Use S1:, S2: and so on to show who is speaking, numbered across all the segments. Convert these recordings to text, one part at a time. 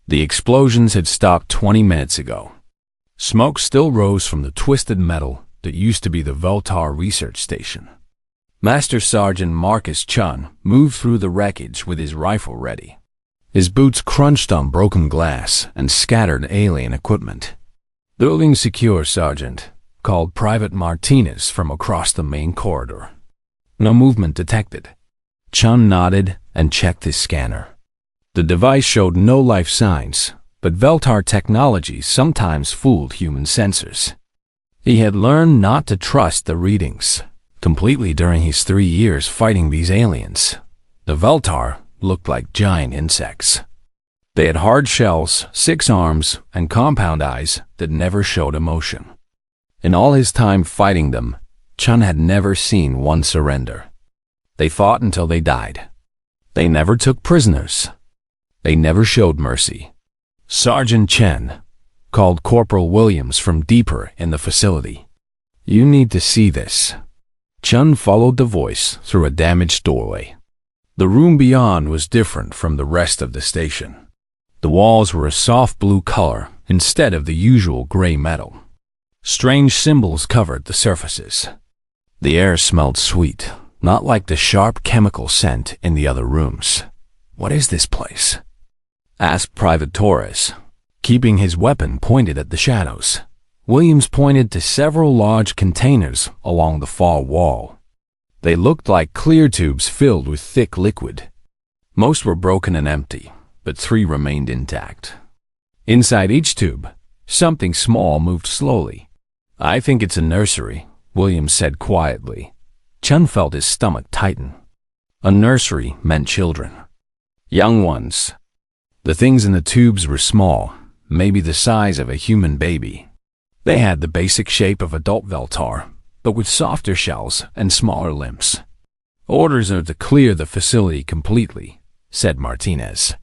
S1: The explosions had stopped 20 minutes ago. Smoke still rose from the twisted metal that used to be the Veltar research station. Master Sergeant Marcus Chun moved through the wreckage with his rifle ready. His boots crunched on broken glass and scattered alien equipment. "Building secure, Sergeant," called Private Martinez from across the main corridor. "No movement detected." Chun nodded and checked his scanner. The device showed no life signs, but Veltar technology sometimes fooled human sensors. He had learned not to trust the readings completely during his 3 years fighting these aliens. The Veltar looked like giant insects. They had hard shells, 6 arms, and compound eyes that never showed emotion. In all his time fighting them, Chun had never seen one surrender. They fought until they died. They never took prisoners. They never showed mercy. Sergeant Chen called Corporal Williams from deeper in the facility. "You need to see this." Chun followed the voice through a damaged doorway. The room beyond was different from the rest of the station. The walls were a soft blue color instead of the usual gray metal. Strange symbols covered the surfaces. The air smelled sweet, not like the sharp chemical scent in the other rooms. "What is this place?" asked Private Torres, keeping his weapon pointed at the shadows. Williams pointed to several large containers along the far wall. They looked like clear tubes filled with thick liquid. Most were broken and empty, but 3 remained intact. Inside each tube, something small moved slowly. "I think it's a nursery," Williams said quietly. Chun felt his stomach tighten. A nursery meant children. Young ones. The things in the tubes were small, maybe the size of a human baby. They had the basic shape of adult Veltar, but with softer shells and smaller limbs. "Orders are to clear the facility completely," said Martinez.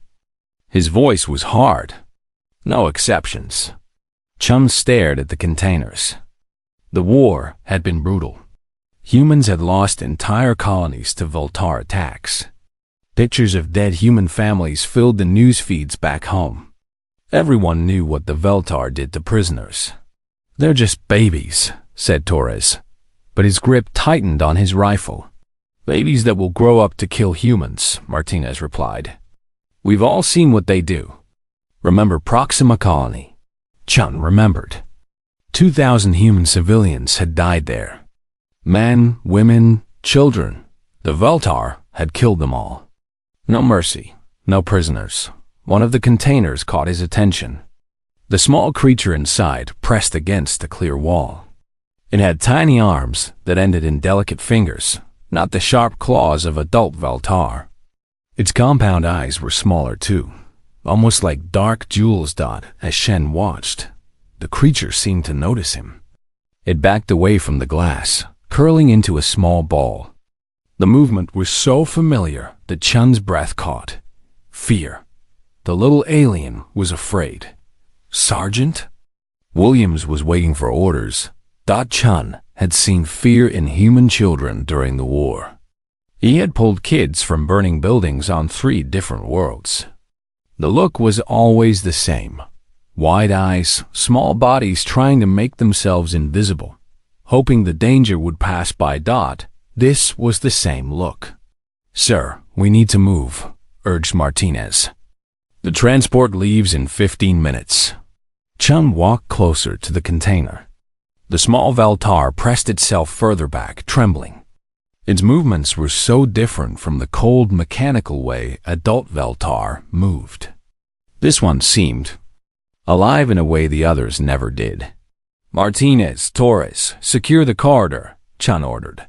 S1: His voice was hard. "No exceptions." Chun stared at the containers. The war had been brutal. Humans had lost entire colonies to Veltar attacks. Pictures of dead human families filled the news feeds back home. Everyone knew what the Veltar did to prisoners. "They're just babies," said Torres, but his grip tightened on his rifle. "Babies that will grow up to kill humans," Martinez replied. "We've all seen what they do. Remember Proxima Colony?" Chun remembered. 2,000 human civilians had died there. Men, women, children. The Veltar had killed them all. No mercy, no prisoners. One of the containers caught his attention. The small creature inside pressed against the clear wall. It had tiny arms that ended in delicate fingers, not the sharp claws of adult Veltar. Its compound eyes were smaller too, almost like dark jewels. As Shen watched, the creature seemed to notice him. It backed away from the glass, curling into a small ball. The movement was so familiar that Chun's breath caught. Fear. The little alien was afraid. "Sergeant?" Williams was waiting for orders. Chun had seen fear in human children during the war. He had pulled kids from burning buildings on 3 different worlds. The look was always the same. Wide eyes, small bodies trying to make themselves invisible, hoping the danger would pass by. This was the same look. "Sir, we need to move," urged Martinez. "The transport leaves in 15 minutes." Chun walked closer to the container. The small Veltar pressed itself further back, trembling. Its movements were so different from the cold, mechanical way adult Veltar moved. This one seemed alive in a way the others never did. "Martinez, Torres, secure the corridor," Chun ordered.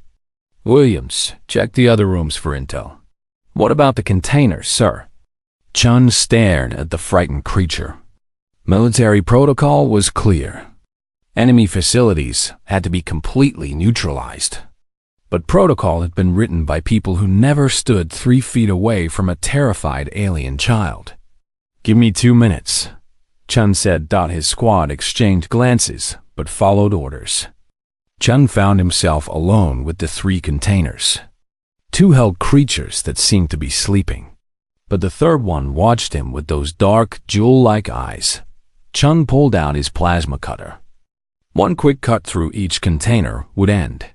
S1: "Williams, check the other rooms for intel." "What about the containers, sir?" Chun stared at the frightened creature. Military protocol was clear. Enemy facilities had to be completely neutralized. But protocol had been written by people who never stood 3 feet away from a terrified alien child. "Give me 2 minutes," Chun said. His squad exchanged glances, but followed orders. Chun found himself alone with the 3 containers. 2 held creatures that seemed to be sleeping. But the third one watched him with those dark, jewel-like eyes. Chun pulled out his plasma cutter. One quick cut through each container would end.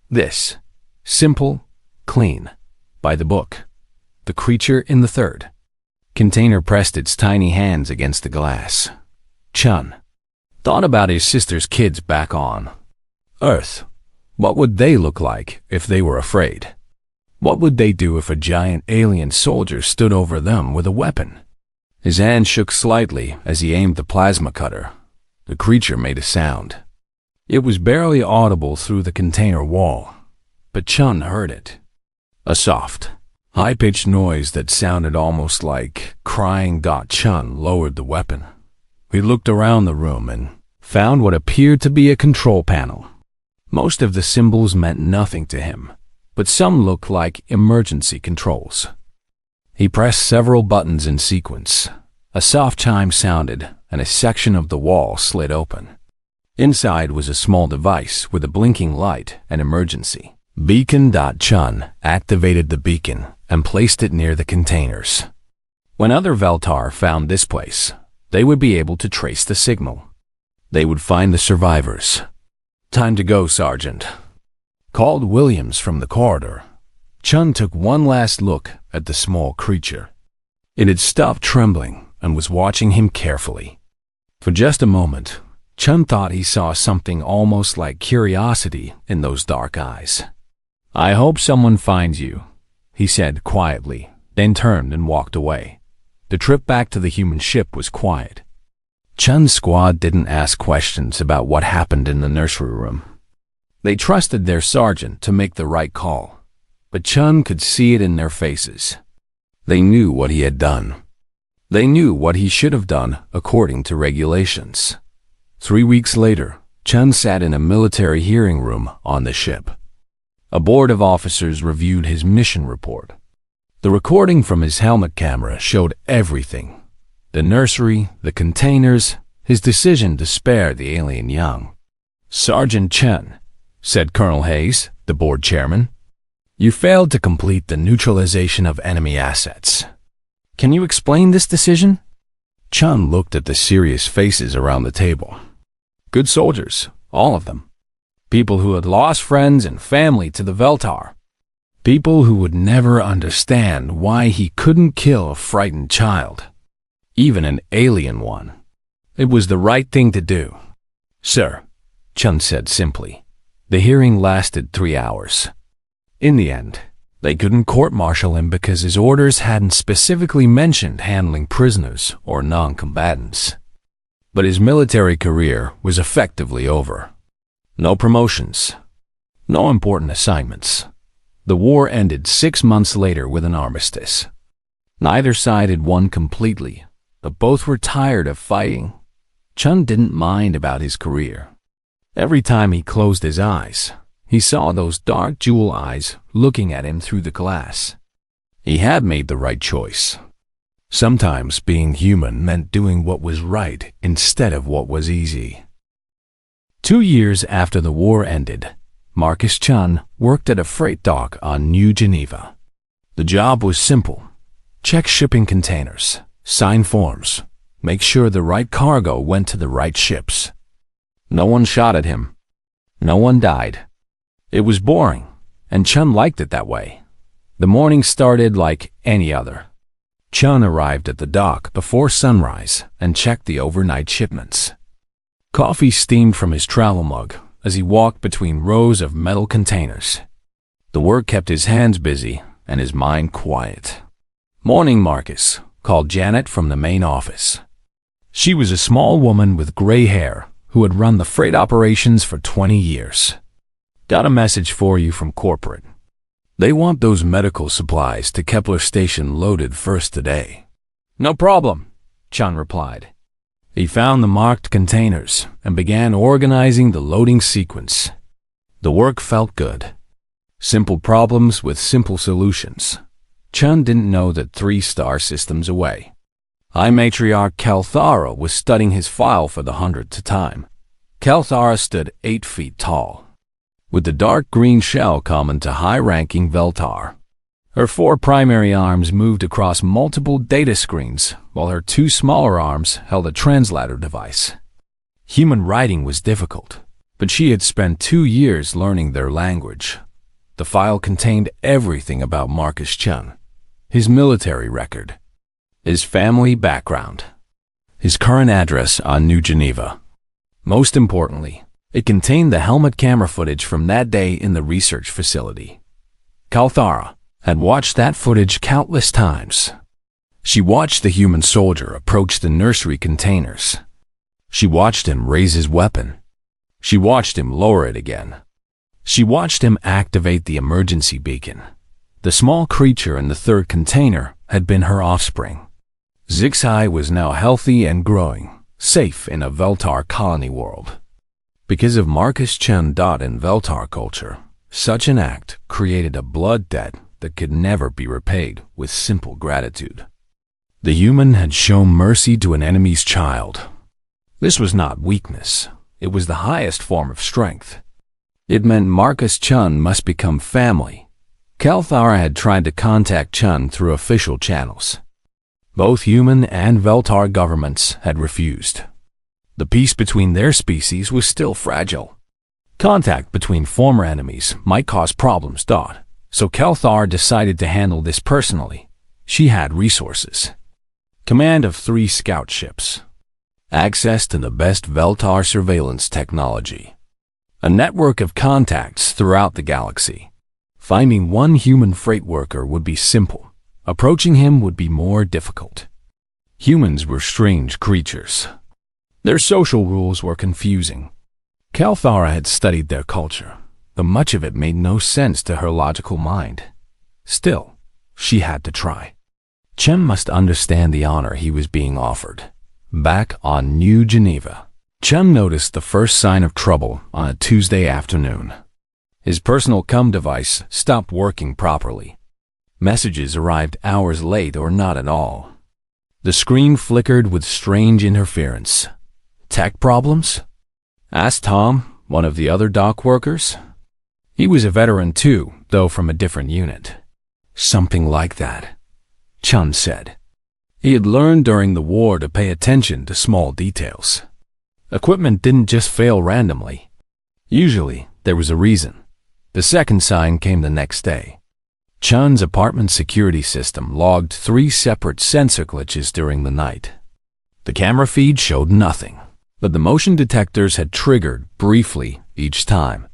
S1: This. Simple, clean, by the book. The creature in the third container pressed its tiny hands against the glass. Chun thought about his sister's kids back on Earth. What would they look like if they were afraid? What would they do if a giant alien soldier stood over them with a weapon? His hand shook slightly as he aimed the plasma cutter. The creature made a sound. It was barely audible through the container wall, but Chun heard it. A soft, high-pitched noise that sounded almost like crying. Chun lowered the weapon. He looked around the room and found what appeared to be a control panel. Most of the symbols meant nothing to him, but some looked like emergency controls. He pressed several buttons in sequence. A soft chime sounded, and a section of the wall slid open. Inside was a small device with a blinking light and emergency beacon. Chun activated the beacon and placed it near the containers. When other Veltar found this place, they would be able to trace the signal. They would find the survivors. "Time to go, Sergeant," called Williams from the corridor. Chun took one last look at the small creature. It had stopped trembling and was watching him carefully. For just a moment, Chun thought he saw something almost like curiosity in those dark eyes. "I hope someone finds you," he said quietly, then turned and walked away. The trip back to the human ship was quiet. Chun's squad didn't ask questions about what happened in the nursery room. They trusted their sergeant to make the right call, but Chun could see it in their faces. They knew what he had done. They knew what he should have done according to regulations. 3 weeks later, Chun sat in a military hearing room on the ship. A board of officers reviewed his mission report. The recording from his helmet camera showed everything. The nursery, the containers, his decision to spare the alien young. "Sergeant Chen," said Colonel Hayes, the board chairman, "you failed to complete the neutralization of enemy assets. Can you explain this decision?" Chun looked at the serious faces around the table. Good soldiers, all of them. People who had lost friends and family to the Veltar. People who would never understand why he couldn't kill a frightened child. Even an alien one. It was the right thing to do. "Sir," Chun said simply. The hearing lasted 3 hours. In the end, they couldn't court-martial him because his orders hadn't specifically mentioned handling prisoners or non-combatants. But his military career was effectively over. No promotions. No important assignments. The war ended 6 months later with an armistice. Neither side had won completely, but both were tired of fighting. Chun didn't mind about his career. Every time he closed his eyes, he saw those dark jewel eyes looking at him through the glass. He had made the right choice. Sometimes being human meant doing what was right instead of what was easy. 2 years after the war ended, Marcus Chun worked at a freight dock on New Geneva. The job was simple. Check shipping containers, sign forms, make sure the right cargo went to the right ships. No one shot at him. No one died. It was boring, and Chun liked it that way. The morning started like any other. Chun arrived at the dock before sunrise and checked the overnight shipments. Coffee steamed from his travel mug as he walked between rows of metal containers. The work kept his hands busy and his mind quiet. "Morning, Marcus," called Janet from the main office. She was a small woman with gray hair who had run the freight operations for 20 years. "Got a message for you from corporate. They want those medical supplies to Kepler Station loaded first today." "No problem," Chun replied. He found the marked containers and began organizing the loading sequence. The work felt good. Simple problems with simple solutions. Chun didn't know that 3 star systems away, High Matriarch Kelthara was studying his file for the 100th time. Kelthara stood 8 feet tall, with the dark green shell common to high-ranking Veltar. Her 4 primary arms moved across multiple data screens, while her 2 smaller arms held a translator device. Human writing was difficult, but she had spent 2 years learning their language. The file contained everything about Marcus Chun: his military record, his family background, his current address on New Geneva. Most importantly, it contained the helmet camera footage from that day in the research facility. Kalthara had watched that footage countless times. She watched the human soldier approach the nursery containers. She watched him raise his weapon. She watched him lower it again. She watched him activate the emergency beacon. The small creature in the 3rd container had been her offspring. SciFi was now healthy and growing, safe in a Veltar colony world. Because of Marcus Chun in Veltar culture, such an act created a blood debt that could never be repaid with simple gratitude. The human had shown mercy to an enemy's child. This was not weakness. It was the highest form of strength. It meant Marcus Chun must become family. Kalthara had tried to contact Chun through official channels. Both human and Veltar governments had refused. The peace between their species was still fragile. Contact between former enemies might cause problems. So Kalthara decided to handle this personally. She had resources: command of 3 scout ships, access to the best Veltar surveillance technology, a network of contacts throughout the galaxy. Finding one human freight worker would be simple. Approaching him would be more difficult. Humans were strange creatures. Their social rules were confusing. Kalthara had studied their culture, but much of it made no sense to her logical mind. Still, she had to try. Chun must understand the honor he was being offered. Back on New Geneva, Chun noticed the first sign of trouble on a Tuesday afternoon. His personal comm device stopped working properly. Messages arrived hours late or not at all. The screen flickered with strange interference. Tech problems? Asked Tom, one of the other dock workers. He was a veteran too, though from a different unit. Something like that, Chun said. He had learned during the war to pay attention to small details. Equipment didn't just fail randomly. Usually, there was a reason. The second sign came the next day. Chun's apartment security system logged 3 separate sensor glitches during the night. The camera feed showed nothing, but the motion detectors had triggered briefly each time.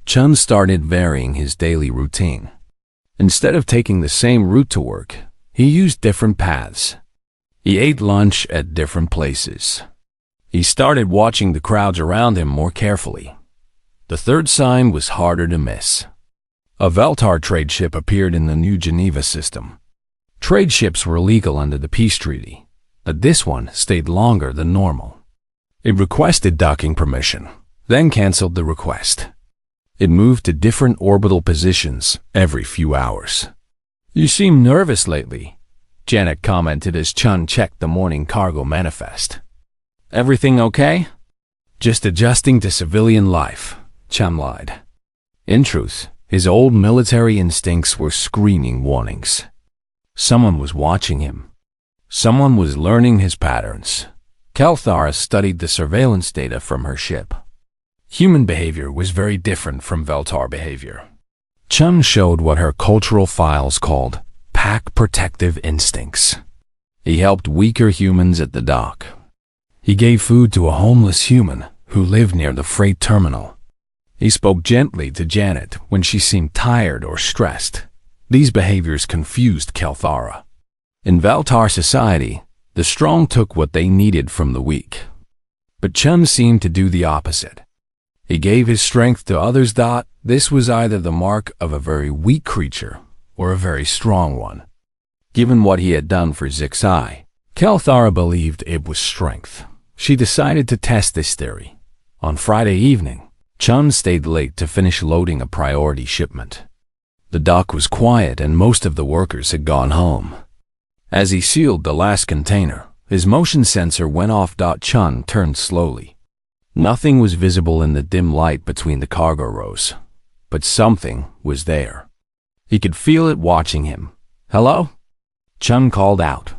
S1: Chun started varying his daily routine. Instead of taking the same route to work, he used different paths. He ate lunch at different places. He started watching the crowds around him more carefully. The third sign was harder to miss. A Veltar trade ship appeared in the New Geneva system. Trade ships were legal under the peace treaty, but this one stayed longer than normal. It requested docking permission, then canceled the request. It moved to different orbital positions every few hours. "You seem nervous lately," Janet commented as Chun checked the morning cargo manifest. "Everything okay?" "Just adjusting to civilian life," Chun lied. In truth, his old military instincts were screaming warnings. Someone was watching him. Someone was learning his patterns. Kalthara studied the surveillance data from her ship. Human behavior was very different from Veltar behavior. Chun showed what her cultural files called pack protective instincts. He helped weaker humans at the dock. He gave food to a homeless human who lived near the freight terminal. He spoke gently to Janet when she seemed tired or stressed. These behaviors confused Kalthara. In Veltar society, the strong took what they needed from the weak. But Chun seemed to do the opposite. He gave his strength to others. This was either the mark of a very weak creature or a very strong one. Given what he had done for SciFi, Kalthara believed it was strength. She decided to test this theory. On Friday evening, Chun stayed late to finish loading a priority shipment. The dock was quiet and most of the workers had gone home. As he sealed the last container, his motion sensor went off. Chun turned slowly. Nothing was visible in the dim light between the cargo rows, but something was there. He could feel it watching him. "Hello?" Chun called out.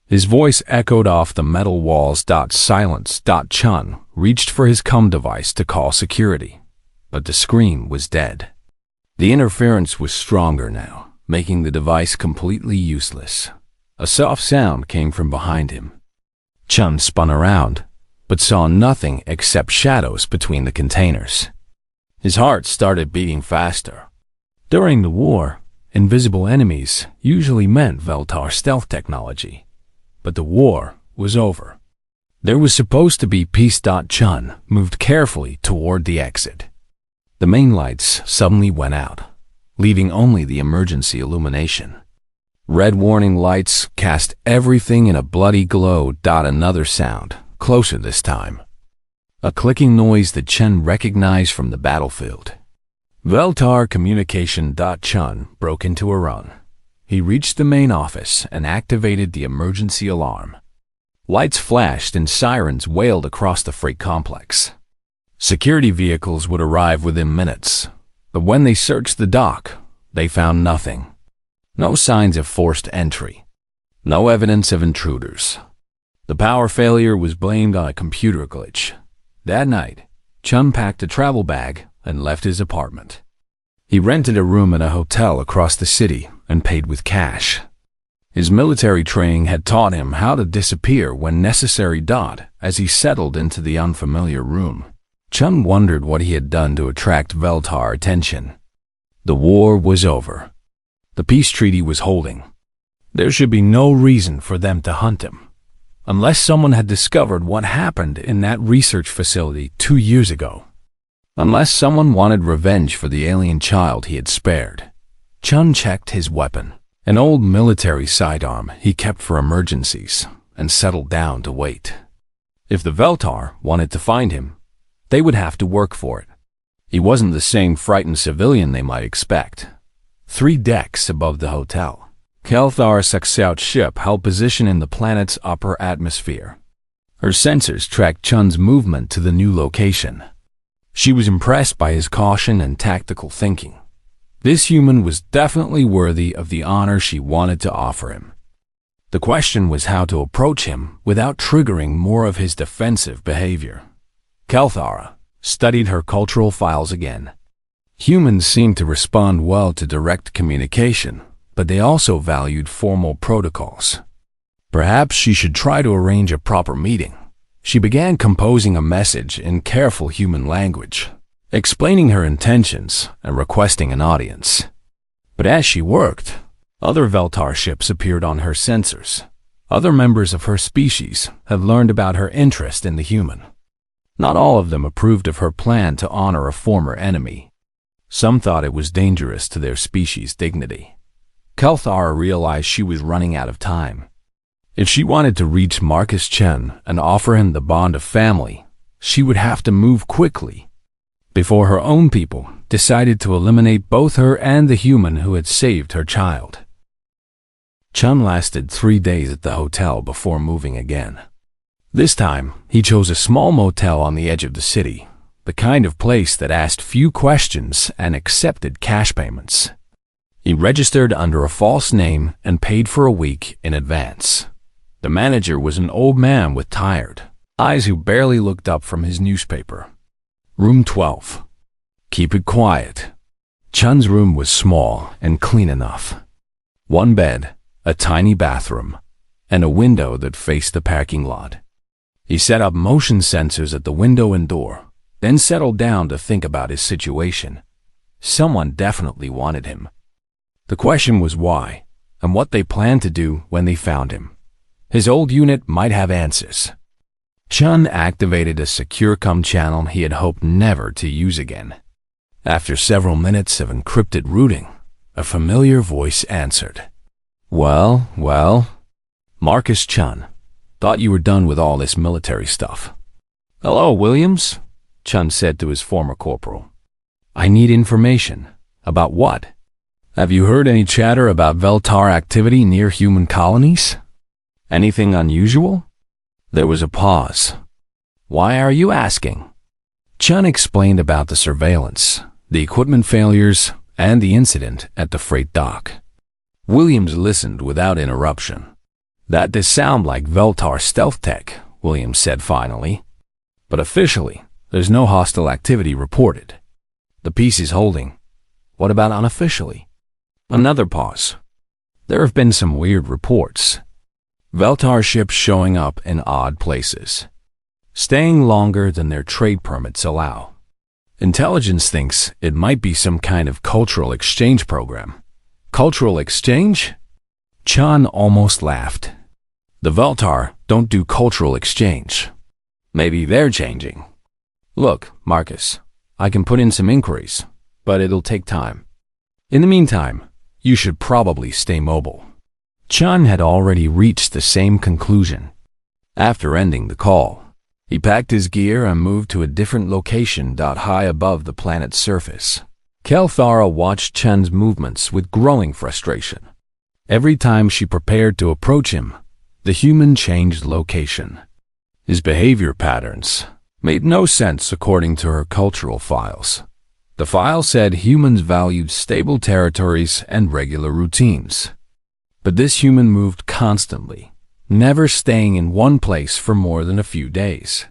S1: His voice echoed off the metal walls. Silence. Chun reached for his comm device to call security, but the screen was dead. The interference was stronger now, making the device completely useless. A soft sound came from behind him. Chun spun around, but saw nothing except shadows between the containers. His heart started beating faster. During the war, invisible enemies usually meant Veltar stealth technology. But the war was over. There was supposed to be peace. Chun moved carefully toward the exit. The main lights suddenly went out, leaving only the emergency illumination. Red warning lights cast everything in a bloody glow. Another sound, closer this time. A clicking noise that Chun recognized from the battlefield. Veltar communication. Chun broke into a run. He reached the main office and activated the emergency alarm. Lights flashed and sirens wailed across the freight complex. Security vehicles would arrive within minutes, but when they searched the dock, they found nothing. No signs of forced entry. No evidence of intruders. The power failure was blamed on a computer glitch. That night, Chun packed a travel bag and left his apartment. He rented a room in a hotel across the city and paid with cash. His military training had taught him how to disappear when necessary. As he settled into the unfamiliar room, Chun wondered what he had done to attract Veltar attention. The war was over. The peace treaty was holding. There should be no reason for them to hunt him, unless someone had discovered what happened in that research facility 2 years ago. Unless someone wanted revenge for the alien child he had spared. Chun checked his weapon, an old military sidearm he kept for emergencies, and settled down to wait. If the Veltar wanted to find him, they would have to work for it. He wasn't the same frightened civilian they might expect. 3 decks above the hotel, Kelthar's Suxout ship held position in the planet's upper atmosphere. Her sensors tracked Chun's movement to the new location. She was impressed by his caution and tactical thinking. This human was definitely worthy of the honor she wanted to offer him. The question was how to approach him without triggering more of his defensive behavior. Kelthara studied her cultural files again. Humans seemed to respond well to direct communication, but they also valued formal protocols. Perhaps she should try to arrange a proper meeting. She began composing a message in careful human language, explaining her intentions and requesting an audience. But as she worked, other Veltar ships appeared on her sensors. Other members of her species had learned about her interest in the human. Not all of them approved of her plan to honor a former enemy. Some thought it was dangerous to their species' dignity. Kelthara realized she was running out of time. If she wanted to reach Marcus Chen and offer him the bond of family, she would have to move quickly, before her own people decided to eliminate both her and the human who had saved her child. Chun lasted 3 days at the hotel before moving again. This time, he chose a small motel on the edge of the city, the kind of place that asked few questions and accepted cash payments. He registered under a false name and paid for a week in advance. The manager was an old man with tired eyes who barely looked up from his newspaper. Room 12. Keep it quiet. Chun's room was small and clean enough. 1 bed, a tiny bathroom, and a window that faced the parking lot. He set up motion sensors at the window and door, then settled down to think about his situation. Someone definitely wanted him. The question was why, and what they planned to do when they found him. His old unit might have answers. Chun activated a secure comm channel he had hoped never to use again. After several minutes of encrypted routing, a familiar voice answered. Well, Marcus Chun, thought you were done with all this military stuff. Hello, Williams, Chun said to his former corporal. I need information. About what? Have you heard any chatter about Veltar activity near human colonies? Anything unusual? There was a pause. Why are you asking? Chun explained about the surveillance, the equipment failures, and the incident at the freight dock. Williams listened without interruption. "That does sound like Veltar stealth tech," Williams said finally. "But officially, there's no hostile activity reported. The peace is holding. What about unofficially?" Another pause. "There have been some weird reports. Veltar ships showing up in odd places, staying longer than their trade permits allow. Intelligence thinks it might be some kind of cultural exchange program." "Cultural exchange?" Chun almost laughed. "The Veltar don't do cultural exchange. Maybe they're changing. Look, Marcus, I can put in some inquiries, but it'll take time. In the meantime, you should probably stay mobile." Chun had already reached the same conclusion. After ending the call, he packed his gear and moved to a different location high above the planet's surface. Kelthara watched Chun's movements with growing frustration. Every time she prepared to approach him, the human changed location. His behavior patterns made no sense according to her cultural files. The file said humans valued stable territories and regular routines. But this human moved constantly, never staying in one place for more than a few days.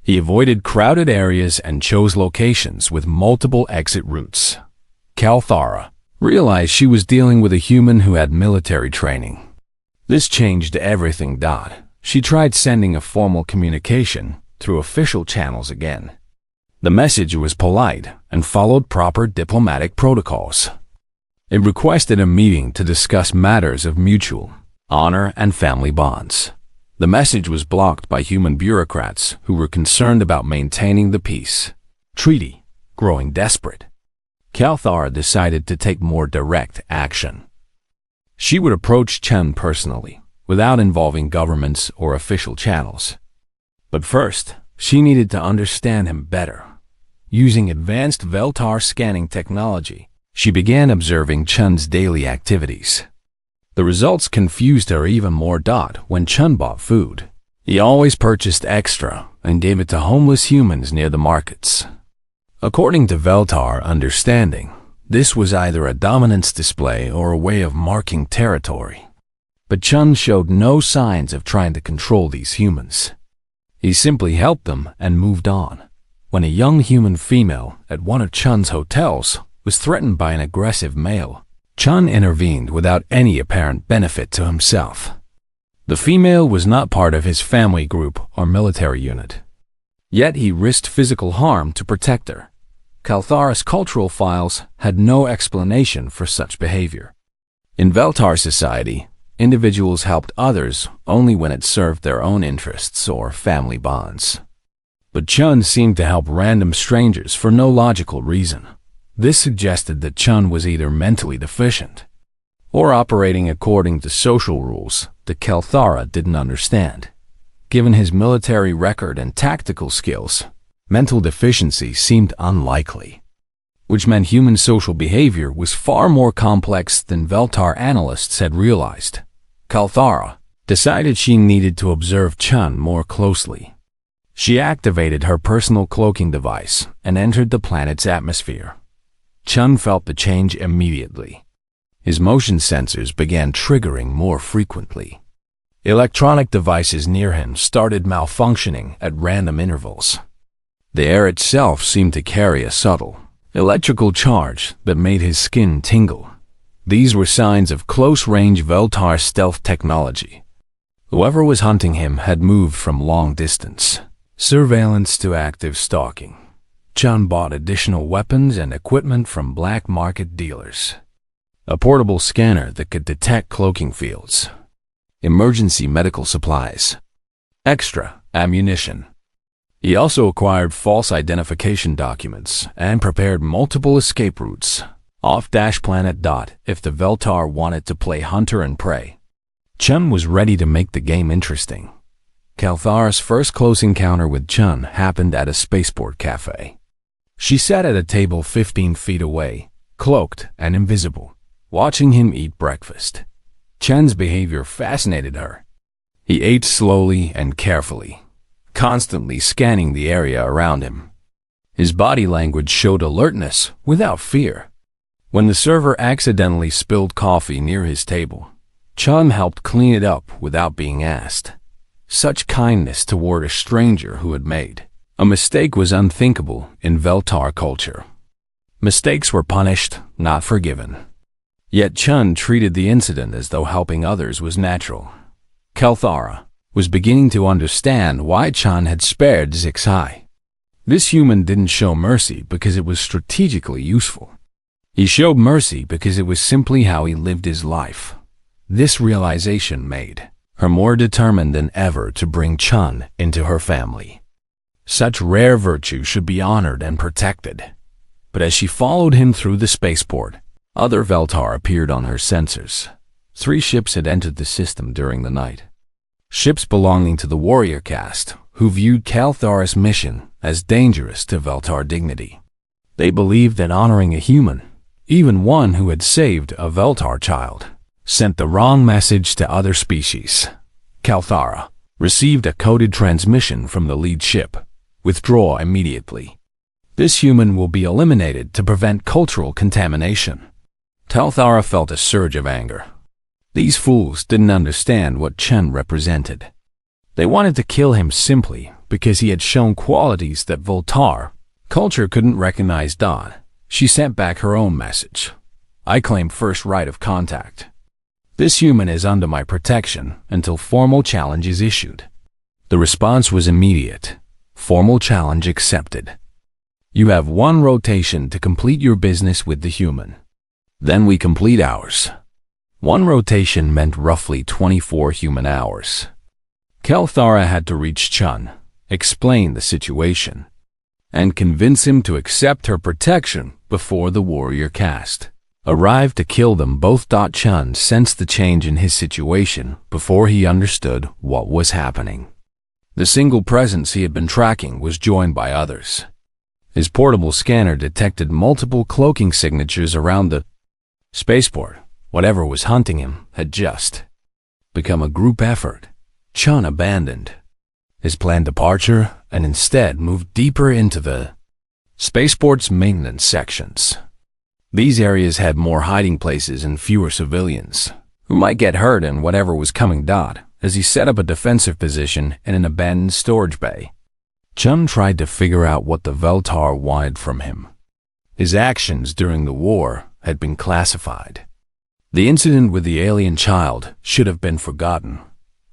S1: He avoided crowded areas and chose locations with multiple exit routes. Kelthara realized she was dealing with a human who had military training. This changed everything. She tried sending a formal communication through official channels again. The message was polite and followed proper diplomatic protocols. It requested a meeting to discuss matters of mutual honor and family bonds. The message was blocked by human bureaucrats who were concerned about maintaining the peace treaty. Growing desperate, Kelthara decided to take more direct action. She would approach Chun personally, without involving governments or official channels. But first, she needed to understand him better. Using advanced Veltar scanning technology, she began observing Chun's daily activities. The results confused her even more. When Chun bought food, he always purchased extra and gave it to homeless humans near the markets. According to Veltar understanding, this was either a dominance display or a way of marking territory. But Chun showed no signs of trying to control these humans. He simply helped them and moved on. When a young human female at one of Chun's hotels was threatened by an aggressive male, Chun intervened without any apparent benefit to himself. The female was not part of his family group or military unit. Yet he risked physical harm to protect her. Kelthara's cultural files had no explanation for such behavior. In Veltar society, individuals helped others only when it served their own interests or family bonds. But Chun seemed to help random strangers for no logical reason. This suggested that Chun was either mentally deficient or operating according to social rules that Kelthara didn't understand. Given his military record and tactical skills, mental deficiency seemed unlikely, which meant human social behavior was far more complex than Veltar analysts had realized. Kelthara decided she needed to observe Chun more closely. She activated her personal cloaking device and entered the planet's atmosphere. Chun felt the change immediately. His motion sensors began triggering more frequently. Electronic devices near him started malfunctioning at random intervals. The air itself seemed to carry a subtle electrical charge that made his skin tingle. These were signs of close-range Veltar stealth technology. Whoever was hunting him had moved from long distance surveillance to active stalking. Chun bought additional weapons and equipment from black market dealers. A portable scanner that could detect cloaking fields, emergency medical supplies, extra ammunition. He also acquired false identification documents and prepared multiple escape routes off-planet. If the Veltar wanted to play hunter and prey, Chun was ready to make the game interesting. Kelthara's first close encounter with Chun happened at a spaceport cafe. She sat at a table 15 feet away, cloaked and invisible, watching him eat breakfast. Chun's behavior fascinated her. He ate slowly and carefully, constantly scanning the area around him. His body language showed alertness without fear. When the server accidentally spilled coffee near his table, Chun helped clean it up without being asked. Such kindness toward a stranger who had made a mistake was unthinkable in Veltar culture. Mistakes were punished, not forgiven. Yet Chun treated the incident as though helping others was natural. Kelthara was beginning to understand why Chun had spared Zixai. This human didn't show mercy because it was strategically useful. He showed mercy because it was simply how he lived his life. This realization made her more determined than ever to bring Chun into her family. Such rare virtue should be honored and protected. But as she followed him through the spaceport, other Veltar appeared on her sensors. 3 ships had entered the system during the night. Ships belonging to the warrior caste, who viewed Kelthara's mission as dangerous to Veltar dignity. They believed that honoring a human, even one who had saved a Veltar child, sent the wrong message to other species. Kelthara received a coded transmission from the lead ship. Withdraw immediately. This human will be eliminated to prevent cultural contamination. Kelthara felt a surge of anger. These fools didn't understand what Chun represented. They wanted to kill him simply because he had shown qualities that Veltar culture couldn't recognize. She sent back her own message. I claim first right of contact. This human is under my protection until formal challenge is issued. The response was immediate. Formal challenge accepted. You have 1 rotation to complete your business with the human. Then we complete ours. 1 rotation meant roughly 24 human hours. Kelthara had to reach Chun, explain the situation, and convince him to accept her protection before the warrior caste arrived to kill them both. Chun sensed the change in his situation before he understood what was happening. The single presence he had been tracking was joined by others. His portable scanner detected multiple cloaking signatures around the spaceport. Whatever was hunting him had just become a group effort. Chun abandoned his planned departure and instead moved deeper into the spaceport's maintenance sections. These areas had more hiding places and fewer civilians who might get hurt in whatever was coming. As he set up a defensive position in an abandoned storage bay, Chun tried to figure out what the Veltar wanted from him. His actions during the war had been classified. The incident with the alien child should have been forgotten,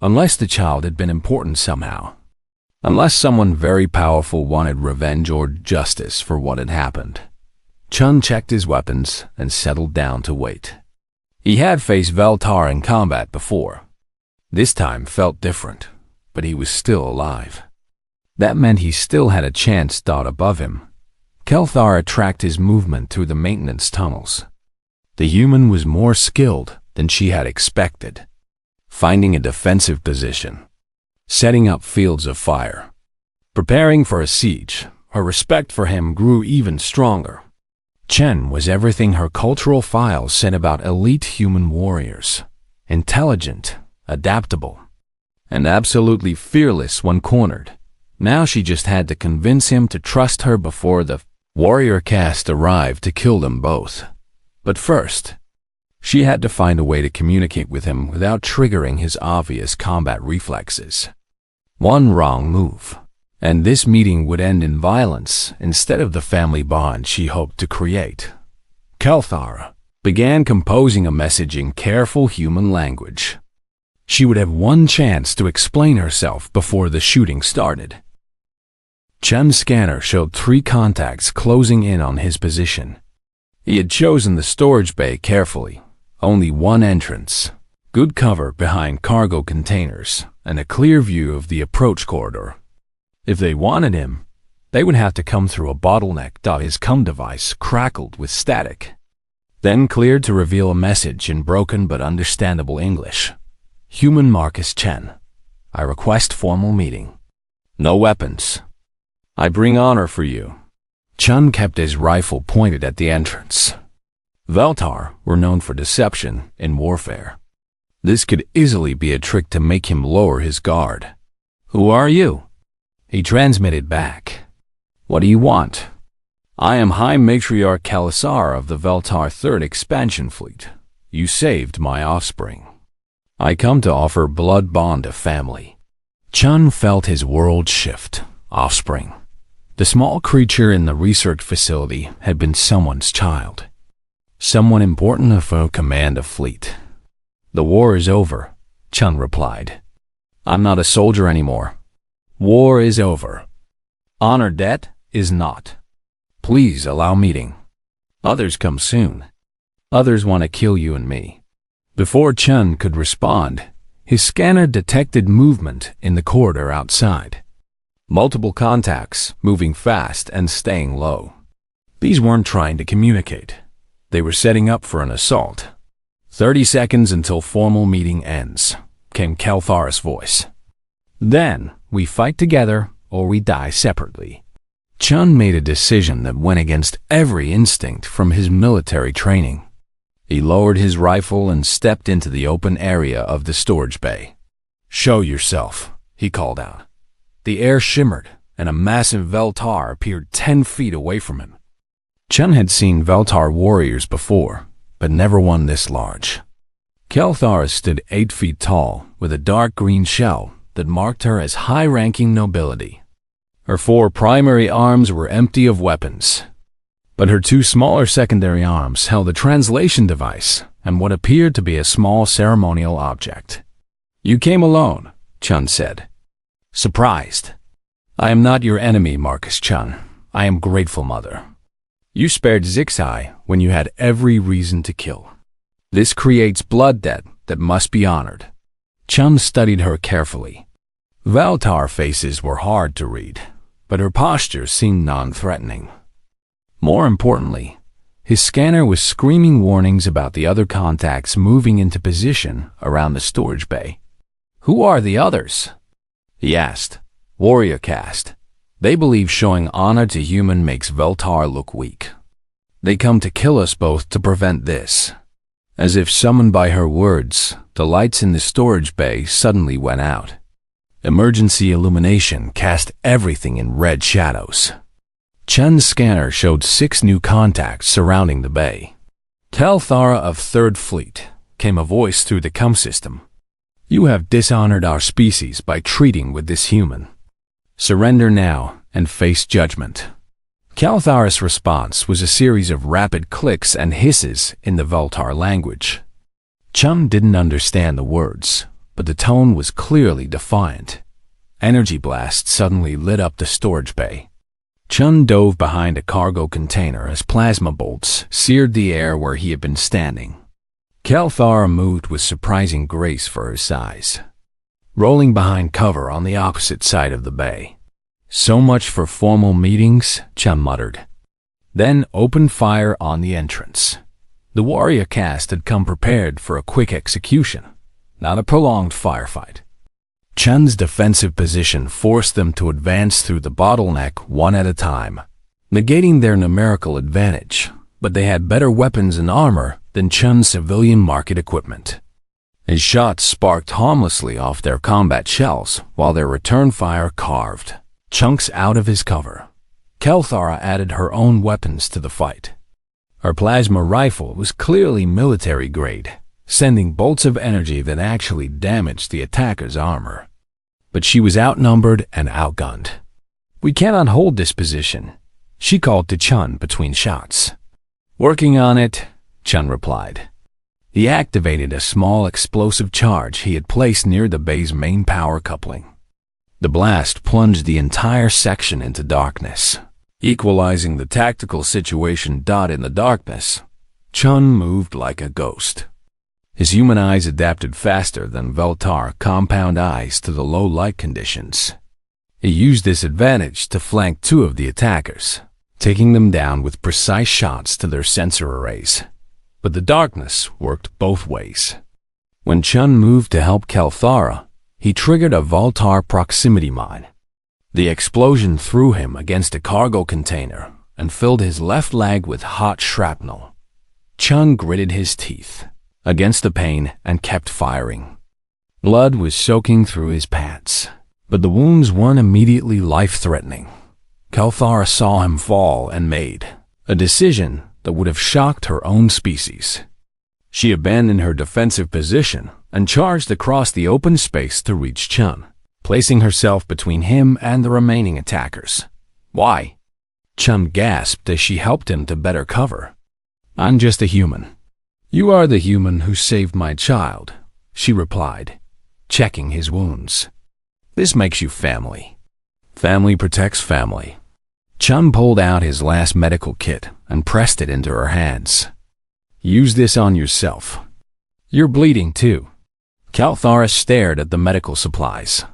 S1: unless the child had been important somehow. Unless someone very powerful wanted revenge or justice for what had happened. Chun checked his weapons and settled down to wait. He had faced Veltar in combat before. This time felt different, but he was still alive. That meant he still had a chance. Above him, Kelthara tracked his movement through the maintenance tunnels. The human was more skilled than she had expected, finding a defensive position, setting up fields of fire, preparing for a siege. Her respect for him grew even stronger. Chen was everything her cultural files said about elite human warriors: intelligent, adaptable, and absolutely fearless when cornered. Now she just had to convince him to trust her before the warrior caste arrived to kill them both. But first, she had to find a way to communicate with him without triggering his obvious combat reflexes. One wrong move, and this meeting would end in violence instead of the family bond she hoped to create. Kelthara began composing a message in careful human language. She would have one chance to explain herself before the shooting started. Chen's scanner showed 3 contacts closing in on his position. He had chosen the storage bay carefully. Only one entrance, good cover behind cargo containers, and a clear view of the approach corridor. If they wanted him, they would have to come through a bottleneck. His COM device crackled with static, then cleared to reveal a message in broken but understandable English. Human Marcus Chen, I request formal meeting. No weapons. I bring honor for you. Chun kept his rifle pointed at the entrance. Veltar were known for deception in warfare. This could easily be a trick to make him lower his guard. Who are you? He transmitted back. What do you want? I am High Matriarch Kalisar of the Veltar 3rd Expansion Fleet. You saved my offspring. I come to offer blood bond of family. Chun felt his world shift. Offspring. The small creature in the research facility had been someone's child. Someone important for command of fleet. The war is over, Chun replied. I'm not a soldier anymore. War is over. Honor debt is not. Please allow meeting. Others come soon. Others want to kill you and me. Before Chun could respond, his scanner detected movement in the corridor outside. Multiple contacts, moving fast and staying low. These weren't trying to communicate. They were setting up for an assault. 30 seconds until formal meeting ends, came Kelthar's voice. Then, we fight together or we die separately. Chun made a decision that went against every instinct from his military training. He lowered his rifle and stepped into the open area of the storage bay. Show yourself, he called out. The air shimmered, and a massive Veltar appeared 10 feet away from him. Chun had seen Veltar warriors before, but never one this large. Kelthar stood 8 feet tall, with a dark green shell that marked her as high-ranking nobility. Her 4 primary arms were empty of weapons, but her 2 smaller secondary arms held a translation device and what appeared to be a small ceremonial object. You came alone, Chun said. Surprised. I am not your enemy, Marcus Chun. I am grateful, Mother. You spared Zixai when you had every reason to kill. This creates blood debt that must be honored. Chun studied her carefully. Veltar faces were hard to read, but her posture seemed non-threatening. More importantly, his scanner was screaming warnings about the other contacts moving into position around the storage bay. Who are the others? He asked. Warrior caste. They believe showing honor to human makes Veltar look weak. They come to kill us both to prevent this. As if summoned by her words, the lights in the storage bay suddenly went out. Emergency illumination cast everything in red shadows. Chun's scanner showed 6 new contacts surrounding the bay. Telthara of 3rd Fleet, came a voice through the comm system. You have dishonored our species by treating with this human. Surrender now and face judgment. Kelthar's response was a series of rapid clicks and hisses in the Veltar language. Chun didn't understand the words, but the tone was clearly defiant. Energy blasts suddenly lit up the storage bay. Chun dove behind a cargo container as plasma bolts seared the air where he had been standing. Kelthar moved with surprising grace for her size, rolling behind cover on the opposite side of the bay. So much for formal meetings, Chun muttered. Then opened fire on the entrance. The warrior caste had come prepared for a quick execution, not a prolonged firefight. Chun's defensive position forced them to advance through the bottleneck one at a time, negating their numerical advantage, but they had better weapons and armor than Chun's civilian market equipment. His shots sparked harmlessly off their combat shells, while their return fire carved chunks out of his cover. Kelthara added her own weapons to the fight. Her plasma rifle was clearly military grade, sending bolts of energy that actually damaged the attacker's armor. But she was outnumbered and outgunned. We cannot hold this position, she called to Chun between shots. Working on it, Chun replied. He activated a small explosive charge he had placed near the bay's main power coupling. The blast plunged the entire section into darkness, equalizing the tactical situation. In the darkness, Chun moved like a ghost. His human eyes adapted faster than Veltar compound eyes to the low light conditions. He used this advantage to flank 2 of the attackers, taking them down with precise shots to their sensor arrays. But the darkness worked both ways. When Chun moved to help Kelthara, he triggered a Veltar proximity mine. The explosion threw him against a cargo container and filled his left leg with hot shrapnel. Chun gritted his teeth against the pain and kept firing. Blood was soaking through his pants, but the wounds weren't immediately life-threatening. Kalthara saw him fall and made a decision that would have shocked her own species. She abandoned her defensive position and charged across the open space to reach Chun, placing herself between him and the remaining attackers. "Why?" Chun gasped as she helped him to better cover. "I'm just a human." "You are the human who saved my child," she replied, checking his wounds. "This makes you family. Family protects family." Chun pulled out his last medical kit and pressed it into her hands. "Use this on yourself. You're bleeding too." Kalthara stared at the medical supplies.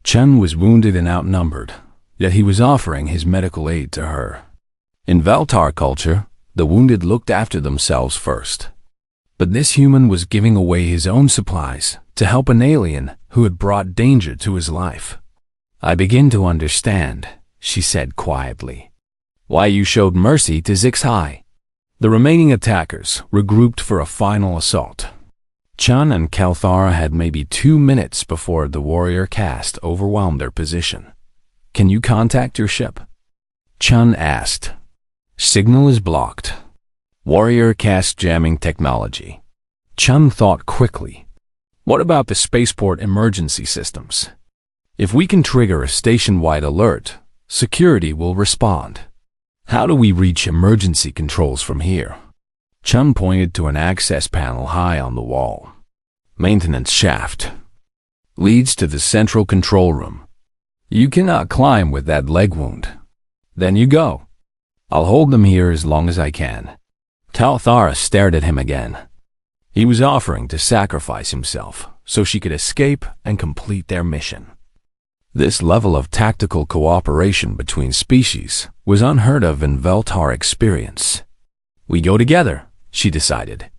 S1: Chun was wounded and outnumbered, yet he was offering his medical aid to her. In Veltar culture, the wounded looked after themselves first. But this human was giving away his own supplies to help an alien who had brought danger to his life. "I begin to understand," she said quietly, "why you showed mercy to HFY." The remaining attackers regrouped for a final assault. Chun and Kalthara had maybe 2 minutes before the warrior caste overwhelmed their position. "Can you contact your ship?" Chun asked. "Signal is blocked. Warrior caste jamming technology." Chun thought quickly. "What about the spaceport emergency systems? If we can trigger a station-wide alert, security will respond. How do we reach emergency controls from here?" Chun pointed to an access panel high on the wall. "Maintenance shaft. Leads to the central control room. You cannot climb with that leg wound. Then you go. I'll hold them here as long as I can." Kalthara stared at him again. He was offering to sacrifice himself so she could escape and complete their mission. This level of tactical cooperation between species was unheard of in Veltar experience. "We go together," she decided.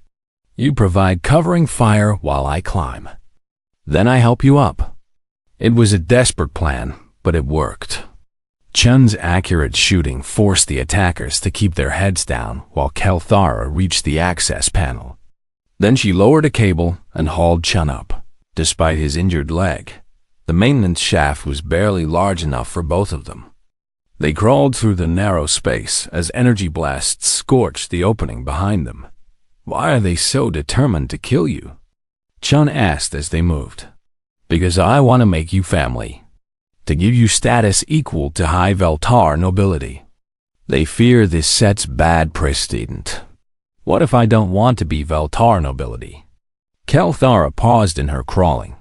S1: "You provide covering fire while I climb. Then I help you up." It was a desperate plan, but it worked. Chun's accurate shooting forced the attackers to keep their heads down while Kalthara reached the access panel. Then she lowered a cable and hauled Chun up. Despite his injured leg, the maintenance shaft was barely large enough for both of them. They crawled through the narrow space as energy blasts scorched the opening behind them. "Why are they so determined to kill you?" Chun asked as they moved. "Because I want to make you family. To give you status equal to high Veltar nobility. They fear this sets bad precedent. What if I don't want to be Veltar nobility?" Kalthara paused in her crawling.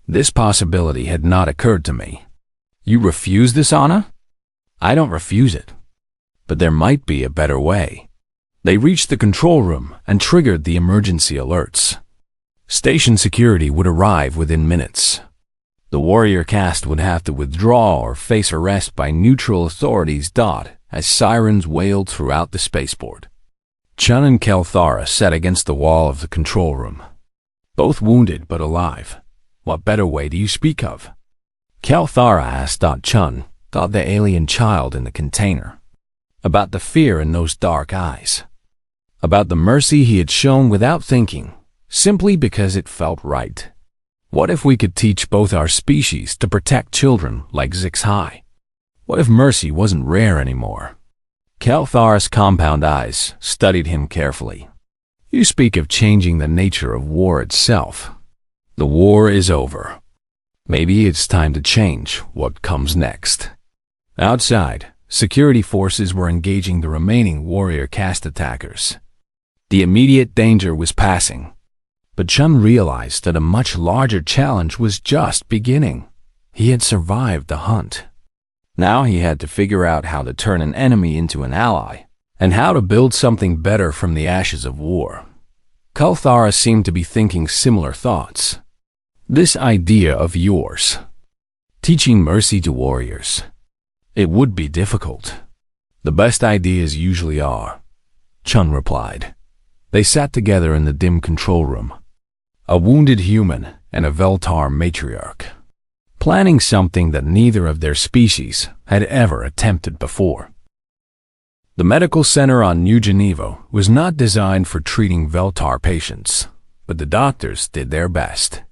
S1: "This possibility had not occurred to me." "You refuse this honor?" "I don't refuse it. But there might be a better way." They reached the control room and triggered the emergency alerts. Station security would arrive within minutes. The warrior caste would have to withdraw or face arrest by neutral authorities. As sirens wailed throughout the spaceport. Chun and Kalthara sat against the wall of the control room. Both wounded but alive. "What better way do you speak of?" Kalthara asked. Chun thought the alien child in the container. About the fear in those dark eyes. About the mercy he had shown without thinking, simply because it felt right. What if we could teach both our species to protect children like HFY? What if mercy wasn't rare anymore? Kalthara's compound eyes studied him carefully. "You speak of changing the nature of war itself. The war is over. Maybe it's time to change what comes next." Outside, security forces were engaging the remaining warrior caste attackers. The immediate danger was passing. But Chun realized that a much larger challenge was just beginning. He had survived the hunt. Now he had to figure out how to turn an enemy into an ally, and how to build something better from the ashes of war. Kalthara seemed to be thinking similar thoughts. "This idea of yours, teaching mercy to warriors, it would be difficult. The best ideas usually are," Chun replied. They sat together in the dim control room. A wounded human and a Veltar matriarch, planning something that neither of their species had ever attempted before. The medical center on New Geneva was not designed for treating Veltar patients, but the doctors did their best.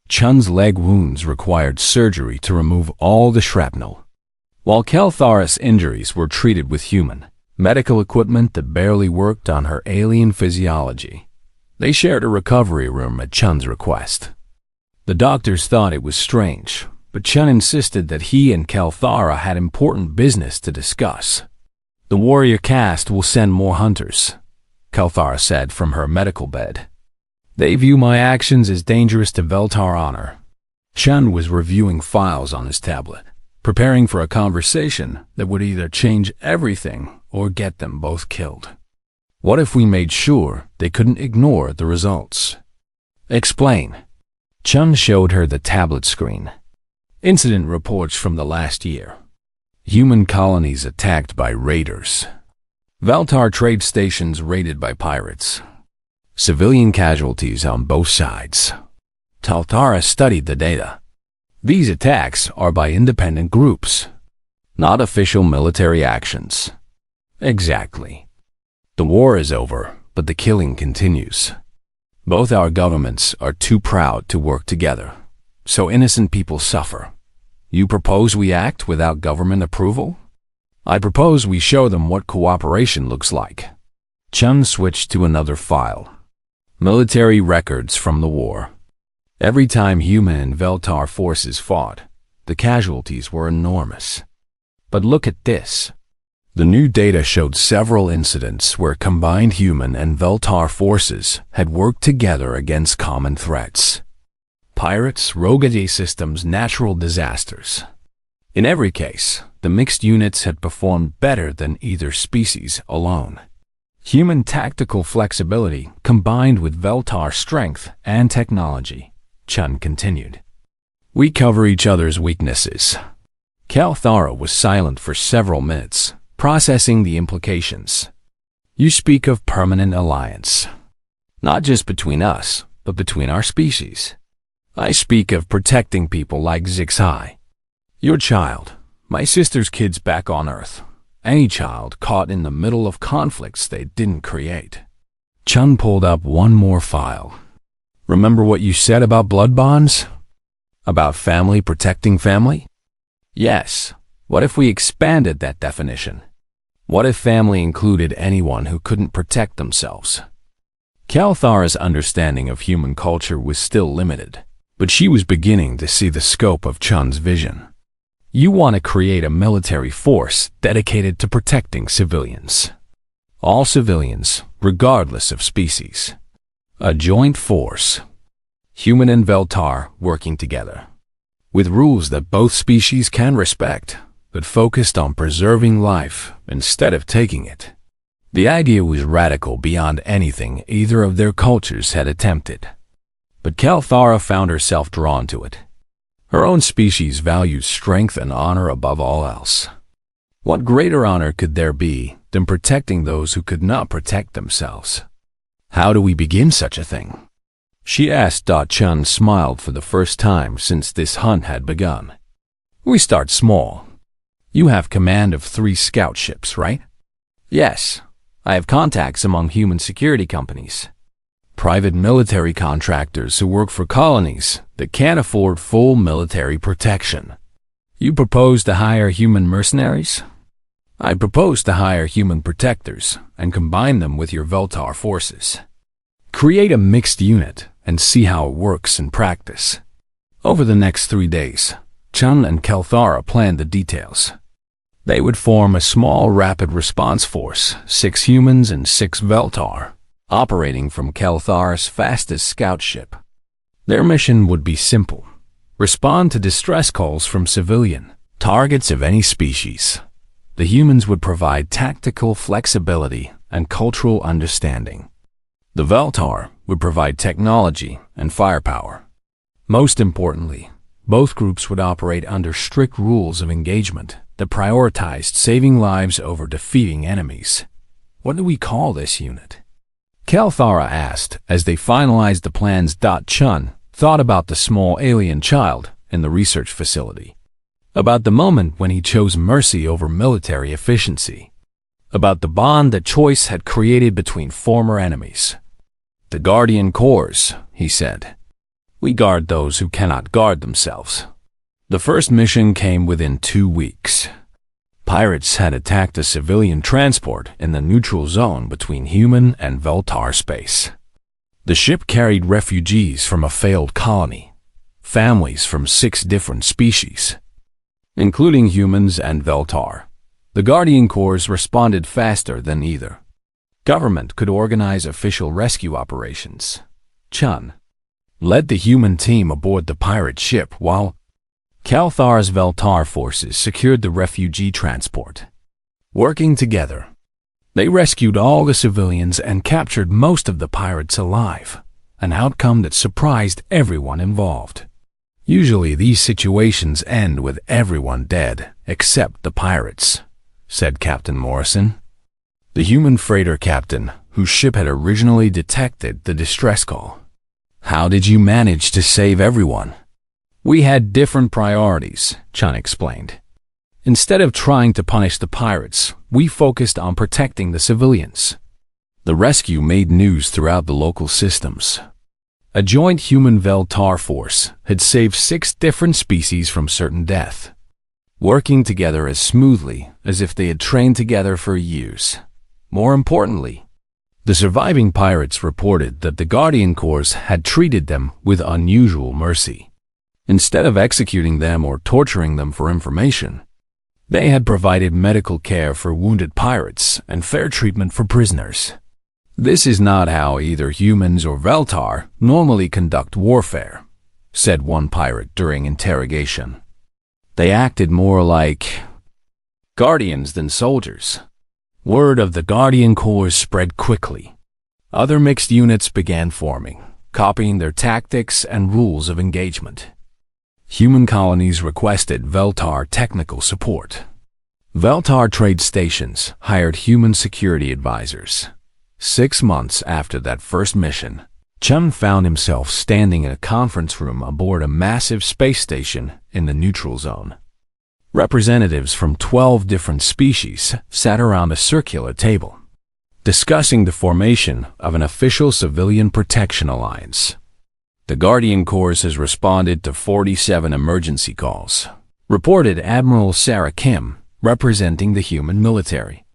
S1: Chun's leg wounds required surgery to remove all the shrapnel. while Kelthara's injuries were treated with human medical equipment that barely worked on her alien physiology. They shared a recovery room at Chun's request. The doctors thought it was strange, but Chun insisted that he and Kelthara had important business to discuss. "The warrior caste will send more hunters," Kelthara said from her medical bed. "They view my actions as dangerous to Veltar honor." Chun was reviewing files on his tablet, preparing for a conversation that would either change everything or get them both killed. What if we made sure they couldn't ignore the results? "Explain." Chun showed her the tablet screen. Incident reports from the last year. Human colonies attacked by raiders. Veltar trade stations raided by pirates. Civilian casualties on both sides. Kelthara studied the data. These attacks are by independent groups, not official military actions. Exactly. The war is over, but the killing continues. Both our governments are too proud to work together, so innocent people suffer. You propose we act without government approval? I propose we show them what cooperation looks like. Chun switched to another file. Military records from the war. Every time human and Veltar forces fought, the casualties were enormous. But look at this. The new data showed several incidents where combined human and Veltar forces had worked together against common threats. Pirates, rogue systems, natural disasters. In every case, the mixed units had performed better than either species alone. Human tactical flexibility combined with Veltar strength and technology, Chun continued. We cover each other's weaknesses. Kelthara was silent for several minutes, processing the implications. You speak of permanent alliance, not just between us, but between our species. I speak of protecting people like Zixai. Your child, my sister's kids back on Earth. Any child caught in the middle of conflicts they didn't create. Chun pulled up one more file. Remember what you said about blood bonds? About family protecting family? Yes. What if we expanded that definition? What if family included anyone who couldn't protect themselves? Kelthara's understanding of human culture was still limited, but she was beginning to see the scope of Chun's vision. You want to create a military force dedicated to protecting civilians. All civilians, regardless of species. A joint force. Human and Veltar working together. With rules that both species can respect, but focused on preserving life instead of taking it. The idea was radical beyond anything either of their cultures had attempted. But Kelthara found herself drawn to it. Her own species values strength and honor above all else. What greater honor could there be than protecting those who could not protect themselves? How do we begin such a thing? She asked. Chun smiled for the first time since this hunt had begun. We start small. You have command of 3 scout ships, right? Yes. I have contacts among human security companies. Private military contractors who work for colonies that can't afford full military protection. You propose to hire human mercenaries? I propose to hire human protectors and combine them with your Veltar forces. Create a mixed unit and see how it works in practice. Over the next 3 days, Chun and Kelthara planned the details. They would form a small rapid response force, 6 humans and 6 Veltar, operating from Kelthara's fastest scout ship. Their mission would be simple. Respond to distress calls from civilian targets of any species. The humans would provide tactical flexibility and cultural understanding. The Veltar would provide technology and firepower. Most importantly, both groups would operate under strict rules of engagement that prioritized saving lives over defeating enemies. What do we call this unit? Kelthara asked as they finalized the plans. Chun thought about the small alien child in the research facility, about the moment when he chose mercy over military efficiency, about the bond that choice had created between former enemies. The Guardian Corps, he said. We guard those who cannot guard themselves. The first mission came within 2 weeks. Pirates had attacked a civilian transport in the neutral zone between human and Veltar space. The ship carried refugees from a failed colony, families from 6 different species, including humans and Veltar. The Guardian Corps responded faster than either government could organize official rescue operations. Chun led the human team aboard the pirate ship while Kalthar's Veltar forces secured the refugee transport. Working together, they rescued all the civilians and captured most of the pirates alive, an outcome that surprised everyone involved. Usually these situations end with everyone dead except the pirates, said Captain Morrison, the human freighter captain whose ship had originally detected the distress call. How did you manage to save everyone? We had different priorities, Chun explained. Instead of trying to punish the pirates, we focused on protecting the civilians. The rescue made news throughout the local systems. A joint human Veltar force had saved 6 different species from certain death, working together as smoothly as if they had trained together for years. More importantly, the surviving pirates reported that the Guardian Corps had treated them with unusual mercy. Instead of executing them or torturing them for information, they had provided medical care for wounded pirates and fair treatment for prisoners. This is not how either humans or Veltar normally conduct warfare, said one pirate during interrogation. They acted more like guardians than soldiers. Word of the Guardian Corps spread quickly. Other mixed units began forming, copying their tactics and rules of engagement. Human colonies requested Veltar technical support. Veltar trade stations hired human security advisors. 6 months after that first mission, Chun found himself standing in a conference room aboard a massive space station in the neutral zone. Representatives from 12 different species sat around a circular table, discussing the formation of an official civilian protection alliance. The Guardian Corps has responded to 47 emergency calls, reported Admiral Sarah Kim, representing the human military.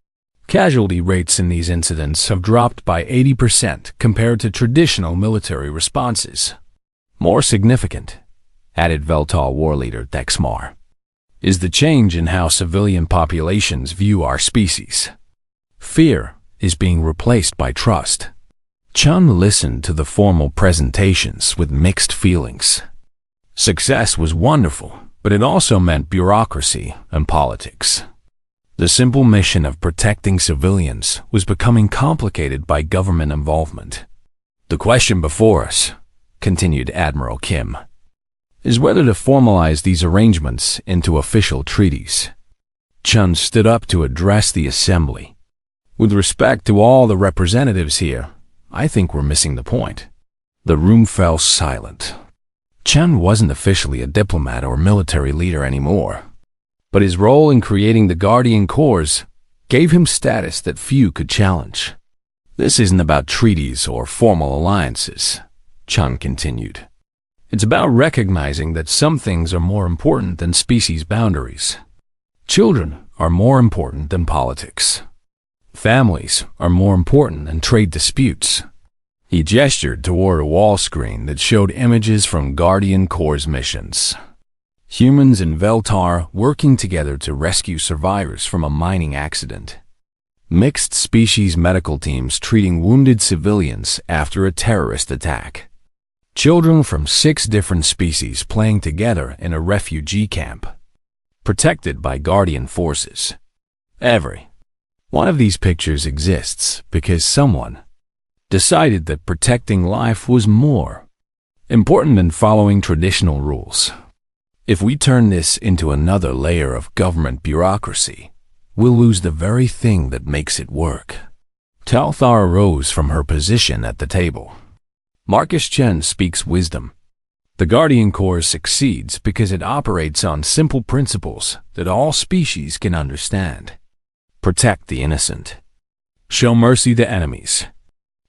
S1: Casualty rates in these incidents have dropped by 80% compared to traditional military responses. More significant, added Veltal war leader Dexmar, is the change in how civilian populations view our species. Fear is being replaced by trust. Chun listened to the formal presentations with mixed feelings. Success was wonderful, but it also meant bureaucracy and politics. The simple mission of protecting civilians was becoming complicated by government involvement. The question before us, continued Admiral Kim, is whether to formalize these arrangements into official treaties. Chun stood up to address the assembly. With respect to all the representatives here, I think we're missing the point. The room fell silent. Chun wasn't officially a diplomat or military leader anymore, but his role in creating the Guardian Corps gave him status that few could challenge. This isn't about treaties or formal alliances, Chun continued. It's about recognizing that some things are more important than species boundaries. Children are more important than politics. Families are more important than trade disputes. He gestured toward a wall screen that showed images from Guardian Corps missions. Humans in Veltar working together to rescue survivors from a mining accident. Mixed species medical teams treating wounded civilians after a terrorist attack. Children from 6 different species playing together in a refugee camp, protected by Guardian forces. Every one of these pictures exists because someone decided that protecting life was more important than following traditional rules. If we turn this into another layer of government bureaucracy, we'll lose the very thing that makes it work. Talthar rose from her position at the table. Marcus Chen speaks wisdom. The Guardian Corps succeeds because it operates on simple principles that all species can understand. Protect the innocent. Show mercy to enemies.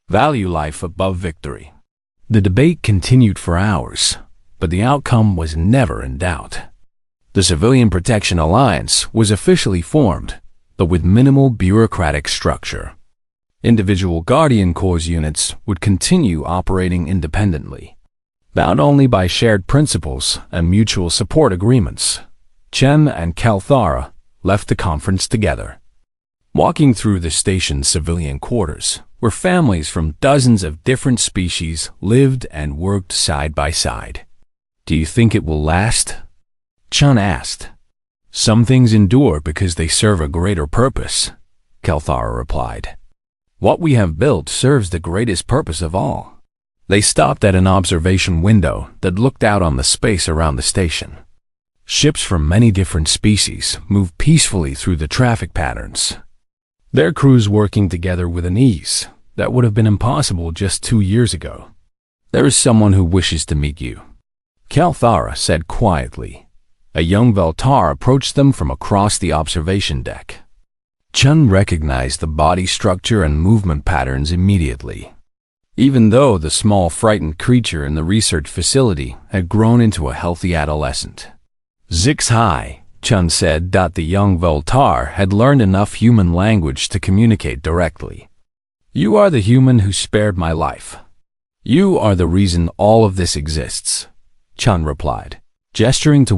S1: Value life above victory. The debate continued for hours, but the outcome was never in doubt. The Civilian Protection Alliance was officially formed, but with minimal bureaucratic structure. Individual Guardian Corps units would continue operating independently, bound only by shared principles and mutual support agreements. Chen and Kalthara left the conference together. Walking through the station's civilian quarters, where families from dozens of different species lived and worked side by side. "Do you think it will last?" Chen asked. "Some things endure because they serve a greater purpose," Kalthara replied. "What we have built serves the greatest purpose of all." They stopped at an observation window that looked out on the space around the station. Ships from many different species moved peacefully through the traffic patterns, their crews working together with an ease that would have been impossible just 2 years ago. "There is someone who wishes to meet you," Kalthara said quietly. A young Veltar approached them from across the observation deck. Chen recognized the body structure and movement patterns immediately, even though the small frightened creature in the research facility had grown into a healthy adolescent. "Zix-Hi," Chen said. The young Veltar had learned enough human language to communicate directly. "You are the human who spared my life. You are the reason all of this exists," Chen replied, gesturing toward